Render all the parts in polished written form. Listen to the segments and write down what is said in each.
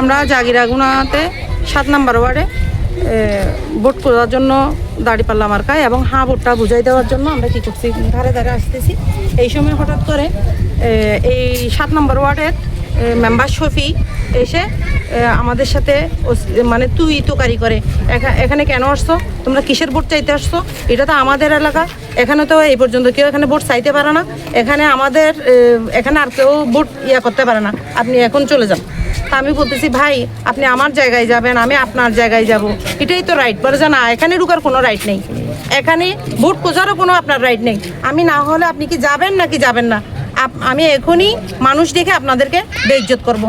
আমরা জাগিরাগুনাতে 7 নম্বর ওয়ার্ডে ভোট করার জন্য দাঁড়িপাল্লা মার্কায় এবং ভোটটা বুঝাই দেওয়ার জন্য আমরা কি করছি, ধারে ধারে আসতেছি। এই সময় হঠাৎ করে এই 7 নম্বর ওয়ার্ডের মেম্বার শফি এসে আমাদের সাথে মানে তুই তোকারি করে, এখানে কেন আসছো, তোমরা কিসের ভোট চাইতে আসছো, এটা তো আমাদের এলাকা, এখানে তো এই পর্যন্ত কেউ এখানে ভোট চাইতে পারে না, এখানে আমাদের এখানে আর কেউ ভোট করতে পারে না, আপনি এখন চলে যান। তা আমি বলতেছি ভাই আপনি আমার জায়গায় যাবেন, আমি আপনার জায়গায় যাব, এটাই তো রাইট। বলে যে না, এখানে ঢুকার কোনো রাইট নেই, এখানে ভোট খোঁজারও কোনো আপনার রাইট নেই। আমি না হলে আপনি কি যাবেন নাকি যাবেন না, আমি এখনই মানুষ দেখে আপনাদেরকে বেইজ্জত করব।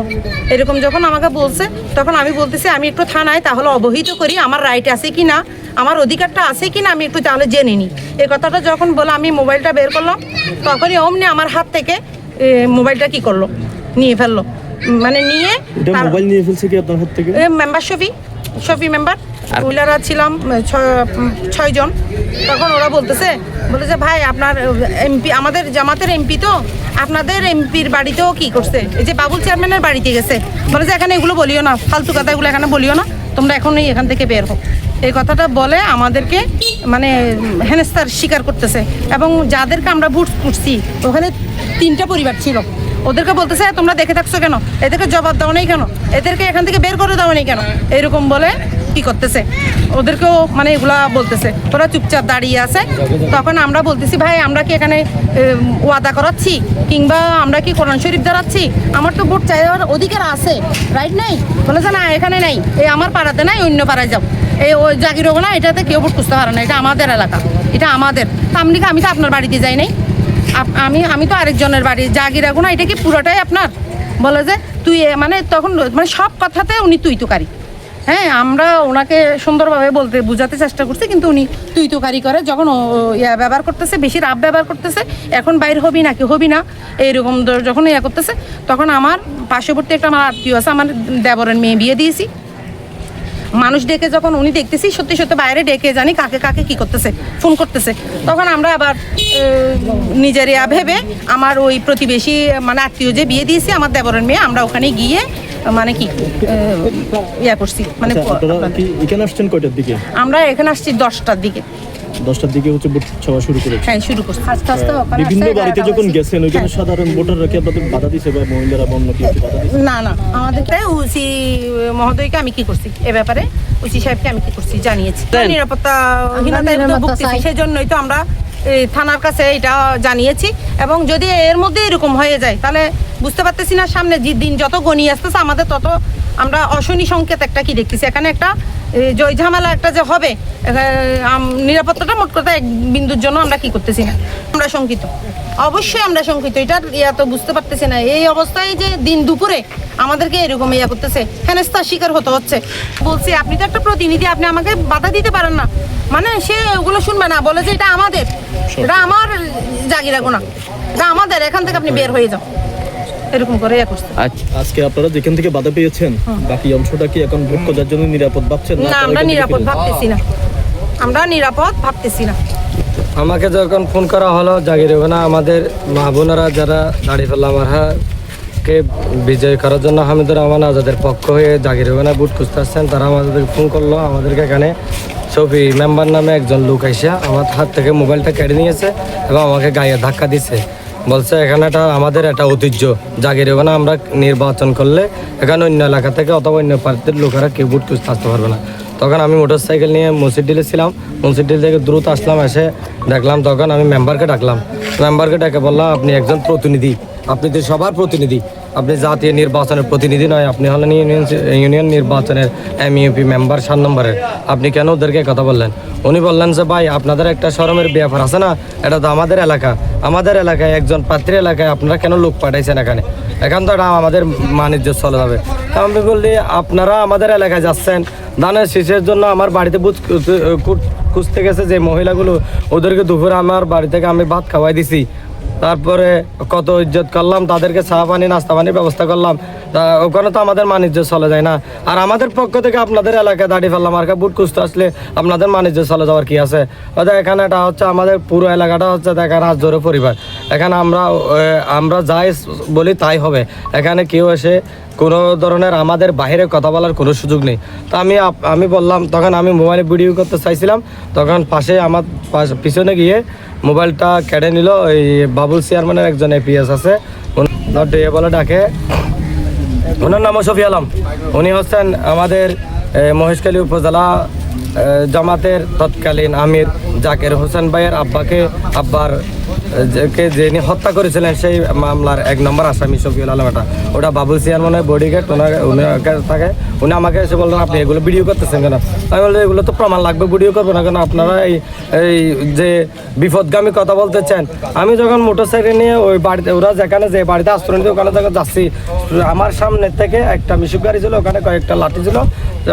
এরকম যখন আমাকে বলছে তখন আমি বলতেছি আমি একটু থানায় তাহলে অবহিত করি, আমার রাইট আছে কি না, আমার অধিকারটা আছে কি না আমি একটু তাহলে জেনে নিই। এই কথাটা যখন বলে আমি মোবাইলটা বের করলাম, তখনই অমনি আমার হাত থেকে মোবাইলটা কি করলো, নিয়ে ফেললো। মানে নিয়ে মোবাইল নিয়ে ফেলছে কি আপনার হাত থেকে? মেম্বার শফি মেম্বার, মহিলারা ছিলাম 6 জন। তখন ওরা বলে যে ভাই আপনার এমপি, আমাদের জামাতের এমপি, তো আপনাদের এমপির বাড়িতেও কি করছে, এই যে বাবুল চেয়ারম্যানের বাড়িতে গেছে, বলে যে এখানে এগুলো বলিও না, ফালতু কথা এগুলো এখানে বলিও না, তোমরা এখনই এখান থেকে বের হোক। এই কথাটা বলে আমাদেরকে মানে হেনস্থার শিকার করতেছে। এবং যাদেরকে আমরা ভোট করছি ওখানে 3টা পরিবার ছিল, ওদেরকে বলতেছে তোমরা দেখে থাকছো কেন, এদেরকে জবাব দাও নেই কেন, এদেরকে এখান থেকে বের করে দাও নেই কেন, এইরকম বলে কি করতেছে, ওদেরকেও মানে এগুলা বলতেছে। ওরা চুপচাপ দাঁড়িয়ে আছে। তখন আমরা বলতেছি ভাই আমরা কি এখানে ওয়াদা করাচ্ছি কিংবা আমরা কি কোরআন শরীফ দাঁড়াচ্ছি, আমার তো ভোট চাইবার অধিকার আছে, রাইট নাই। বলেছে না এখানে নাই, এই আমার পাড়াতে নাই, অন্য পাড়ায় যাও, এই ওই জাগিরোগো না, এটাতে কেউ ভোট করতে পারে না, এটা আমাদের এলাকা, এটা আমাদের। তা আমি তো আপনার বাড়িতে যাই নাই, আমি তো আরেকজনের বাড়ি জাগিরাগুনা, এটা কি পুরোটাই আপনার? বলে যে তুই মানে তখন মানে সব কথাতে উনি তুই তোকারি। হ্যাঁ, আমরা ওনাকে সুন্দরভাবে বোঝাতে চেষ্টা করছি, কিন্তু উনি তুই তোকারি করে। যখন ব্যবহার করতেছে, বেশি রাব ব্যবহার করতেছে, এখন বাইর হবি নাকি হবি না এইরকম যখন করতেছে, তখন আমার পার্শ্ববর্তী একটা আমার আত্মীয় আছে, আমার দেবরের মেয়ে বিয়ে দিয়েছি, মানুষ ডেকে যখন উনি দেখতেছি সত্যি সত্যি বাইরে ডেকে জানি কাকে কাকে কি করতেছে, ফোন করতেছে, তখন আমরা আবার নিজের ভেবে আমার ওই প্রতিবেশী মানে আত্মীয় যে বিয়ে দিয়েছি আমার দেবরের মেয়ে, আমরা ওখানে গিয়ে মানে কি করছি। মানে এখানে আসছেন কয়টার দিকে? আমরা এখানে আসছি 10টার দিকে। 10টার দিকে হচ্ছে ভোট সভা শুরু করেছে। হ্যাঁ, শুরু করছি আস্তে আস্তে। বিভিন্ন বাড়িতে যখন গেছেন ওইখানে সাধারণ ভোটাররা কি আপনাদের বাধা দিছে বা মহিলারা অন্য কি বাধা দিছে? না, আমাদেরকে ওসি মহোদয়কে আমি কি করছি এ ব্যাপারে, ওসি সাহেবকে আমি কি করছি জানিয়েছি, নিরাপত্তাহীনতায় ভুগতেছি, সেই জন্যই তো আমরা থানার কাছে এটা জানিয়েছি। এবং যদি এর মধ্যে এরকম হয়ে যায় তাহলে বুঝতে পারতেছি না, সামনে দিন যত গণিয়ে আসতেছে আমাদের তত আমরা অশনি সংকেত একটা কি দেখতেছি, এখানে একটা জয় ঝামেলা একটা যে হবে, নিরাপত্তাটা মোট কথা এক বিন্দুর জন্য আমরা কি করতেছি না, আমরা শঙ্কিত, অবশ্যই আমরা শঙ্কিত। এটা তো বুঝতে পারতেছি না এই অবস্থায় যে দিন দুপুরে আমাদেরকে এরকম করতেছে, হেনস্থার শিকার হতে হচ্ছে। বলছি আপনি তো একটা প্রতিনিধি, আপনি আমাকে বাধা দিতে পারেন না, মানে সে ওগুলো শুনবে না, বলে যে এটা আমাদের, এটা আমার জাগিরাগুনা, এটা আমাদের, এখান থেকে আপনি বের হয়ে যাও, এরকম করে করছে। আজকে আপনারা যেখান থেকে বাধা পেয়েছেন বাকি অংশটা কি এখন ভোট করার জন্য নিরাপদ ভাবছেন? না, আমরা নিরাপদ ভাবতেছি না, আমরা নিরাপদ ভাবতেছি না। আমাকে যখন ফোন করা হলো জাগিরাগুনা আমাদের মা বোনেরা যারা দাঁড়িপাল্লা মার্কাকে বিজয় করার জন্য হামিদুর রহমান আজাদের পক্ষ হয়ে জাগিরাগুনা ভোট খুঁজতে আসছেন, তারা আমাদেরকে ফোন করলো। আমাদেরকে এখানে শফি মেম্বার নামে একজন লোক এসে আমার হাত থেকে মোবাইলটা কেড়ে নিয়েছে এবং আমাকে গায়ে ধাক্কা দিছে। বলছে এখানে আমাদের একটা ঐতিহ্য, জাগিরাগুনা আমরা নির্বাচন করলে এখানে অন্য এলাকা থেকে অথবা অন্য প্রার্থীর লোকেরা কেউ ভোট খুঁজতে আসতে পারবে না। তখন আমি মোটরসাইকেল নিয়ে মসজিদে ছিলাম, মসজিদ থেকে দ্রুত আসলাম, এসে দেখলাম, তখন আমি মেম্বারকে ডাকলাম, মেম্বারকে ডেকে বললাম আপনি একজন প্রতিনিধি, আপনি তো সবার প্রতিনিধি, আপনি জাতীয় নির্বাচনের প্রতিনিধি নয়, আপনি হলেন ইউনিয়ন নির্বাচনের এমইউপি মেম্বার 7 নম্বরের, আপনি কেন ওদেরকে কথা বললেন? উনি বললেন যে ভাই আপনাদের একটা শরমের ব্যাপার আছে না, এটা তো আমাদের এলাকা, আমাদের এলাকায় একজন প্রার্থীর এলাকায় আপনারা কেন লোক পাঠাইছেন এখানে, এখন তো এটা আমাদের বাণিজ্য চলে যাবে। আমি বললি আপনারা আমাদের এলাকায় যাচ্ছেন ধানের শীষের জন্য, আমার বাড়িতে বুঝ খুঁজতে গেছে যে মহিলাগুলো, ওদেরকে দুপুরে আমার বাড়ি থেকে আমি ভাত খাওয়াই দিছি, তারপরে কত ইজ্জত করলাম, তাদেরকে চা পানি নাস্তা পানির ব্যবস্থা করলাম, তা ওখানে তো আমাদের বাণিজ্য চলে যায় না। আর আমাদের পক্ষ থেকে আপনাদের এলাকায় দাঁড়িপাল্লা মার্কা বুট খুঁজতে আসলে আপনাদের বাণিজ্য চলে যাওয়ার কি আছে? ওদের এখানে এটা হচ্ছে আমাদের পুরো এলাকাটা হচ্ছে দেখেন হাজারো পরিবার। এখানে আমরা যাই বলি তাই হবে। এখানে কেউ এসে কোনো ধরনের আমাদের বাইরে কথা বলার কোনো সুযোগ নেই। তো আমি বললাম, তখন আমি মোবাইলে ভিডিও করতে চাইছিলাম, তখন পাশে আমার পিছনে গিয়ে মোবাইলটা কেড়ে নিল। ওই বাবুল চেয়ারম্যানের একজন এপিএস আছে, বলে ডাকে, ওনার নামও শফি আলম। উনি হচ্ছেন আমাদের মহেশখালী উপজেলা জামাতের তৎকালীন আমির জাকের হোসেন ভাইয়ের আব্বার যিনি হত্যা করেছিলেন সেই মামলার 1 নম্বর আসামি শফিউল আলম। ওটা বাবুল চেয়ারম্যানের বডিগার্ড, থাকে। উনি আমাকে এসে বললেন, আপনি এগুলো ভিডিও করতেছেন কেন? আমি বললাম, এগুলো তো প্রমাণ লাগবে, ভিডিও করবো না কেন? আপনারা এই যে বিপদগামী কথা বলতেছেন। আমি যখন মোটরসাইকেল নিয়ে ওই বাড়িতে, ওরা যেখানে যে বাড়িতে আশ্রয় নিতে ওখানে যখন যাচ্ছি, আমার সামনে থেকে একটা মিশুক গাড়ি ছিল, ওখানে কয়েকটা লাঠি ছিল,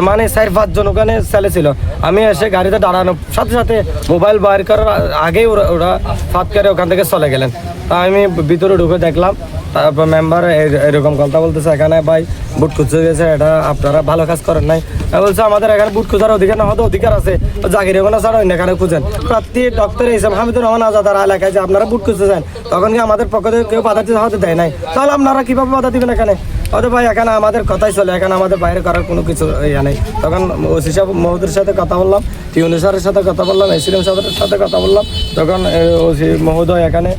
মানে 4-5 জন ওখানে ছেলে ছিল। আমি এসে গাড়িতে দাঁড়ানোর সাথে সাথে মোবাইল বাইর করার আগেই ওরা ফাঁদ করে ওখান থেকে চলে গেলেন। তা আমি ভিতরে ঢুকে দেখলাম, তারপর মেম্বার এরকম কথা বলতেছে, এখানে ভাই বুট খুঁজতে গেছে, এটা আপনারা ভালো কাজ করেন নাই। বলছে আমাদের এখানে বুট খোঁজার অধিকার না, হয়তো অধিকার আছে, জাগির ওখানে ছাড়া অন্য এখানে খুঁজেন। প্রার্থী ডক্টর হিসাব হামিদুর রহমান আজাদ এলাকায় যে আপনারা বুট খুঁজতে চান, তখন কি আমাদের পক্ষ থেকে কেউ বাধা দিতে হতে দেয় নাই? তাহলে আপনারা কিভাবে বাধা দিবেন এখানে? হয়তো ভাই এখানে আমাদের কথাই চলে, এখানে আমাদের বাইরে করার কোনো কিছু ইয়া নেই। তখন ওসি সাহেব মহোদয়ের সাথে কথা বললাম, টিউনি স্যারের সাথে কথা বললাম, এসিএম সাহেবের সাথে কথা বললাম। তখন ওসি মহোদয় এখানে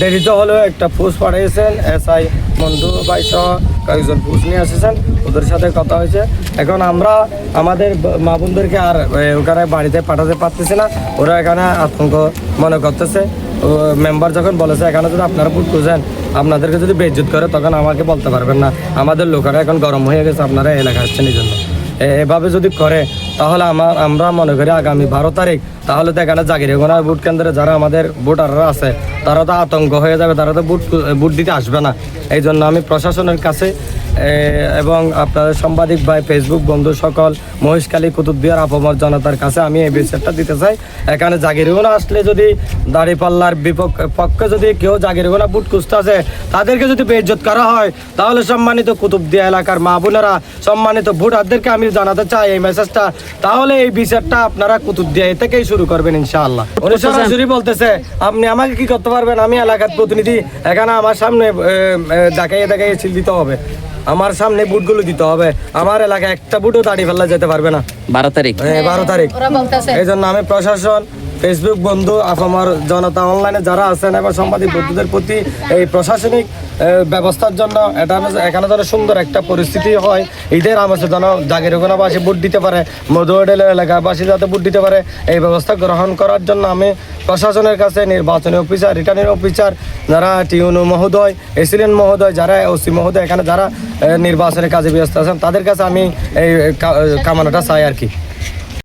দেরিতে হলেও একটা পোস্ট পাঠিয়েছেন, SI মন্টু ভাই সহ কয়েকজন পোস্ট নিয়ে এসেছেন, ওদের সাথে কথা হয়েছে। এখন আমরা আমাদের মা বোনদেরকে আর ওখানে বাড়িতে পাঠাতে পারতেছি না, ওরা এখানে আতঙ্ক মনে করতেছে। মেম্বার যখন বলেছে এখানে যদি আপনারা বুট খুঁজেন, আপনাদেরকে যদি বেইজ্জত করে, তখন আমাকে বলতে পারবেন না আমাদের লোকেরা এখন গরম হয়ে গেছে, আপনারা এলাকা আসছেন এই জন্য। এভাবে যদি করে তাহলে আমরা মনে করি আগামী 12 তারিখ তাহলে তো এখানে জাগিরগোনা ভোট কেন্দ্রে যারা আমাদের ভোটাররা আছে তারা তো আতঙ্ক হয়ে যাবে, তারা তো ভোট দিতে আসবে না। এই জন্য আমি প্রশাসনের কাছে এবং আপনাদের সাংবাদিক ভাই, ফেসবুক বন্ধু সকল, মহেশখালী কুতুবদিয়ার আপামর জনতার কাছে আমি এই বিষয়টা দিতে চাই। এখানে জাগিরগোনা আসলে যদি দাঁড়িপাল্লার পক্ষে যদি কেউ জাগিরগোনা বুট খুঁজতে আসে, তাদেরকে যদি বেইজ্জত করা হয়, তাহলে সম্মানিত কুতুবদিয়া এলাকার মা বোনেরা, সম্মানিত ভোটারদেরকে আমি জানাতে চাই এই মেসেজটা, তাহলে এই বিচারটা আপনারা কুতুবদিয়া থেকেই শুরু করবেন ইনশাআল্লাহ। উনি সরাসরি বলতেছে, আপনি আমাকে কি করতে পারবেন? আমি এলাকার প্রতিনিধি, এখানে আমার সামনে দেখাইয়ে ছিল দিতে হবে, আমার সামনে বুটগুলো দিতে হবে। আমার এলাকায় একটা বুটও দাঁড়িয়ে ফেলা যেতে পারবে না 12 তারিখ। 12 তারিখ। এই জন্য আমি প্রশাসন, ফেসবুক বন্ধু, আপামর জনতা, অনলাইনে যারা আছেন এবং সাংবাদিক বন্ধুদের প্রতি এই প্রশাসনিক ব্যবস্থার জন্য এখানে যেন সুন্দর একটা পরিস্থিতি হয়, ঈদের আমাদের যেন জাগিরগোনাবাসী ভোট দিতে পারে, মধুয়াডেল এলাকাবাসী যাতে ভোট দিতে পারে, এই ব্যবস্থা গ্রহণ করার জন্য আমি প্রশাসনের কাছে, নির্বাচনী অফিসার, রিটার্নিং অফিসার যারা, টিউনু মহোদয়, এসিলেন মহোদয়, যারা ওসি মহোদয়, এখানে যারা নির্বাচনের কাজে ব্যস্ত আছেন, তাদের কাছে আমি এই কামনাটা চাই আর কি।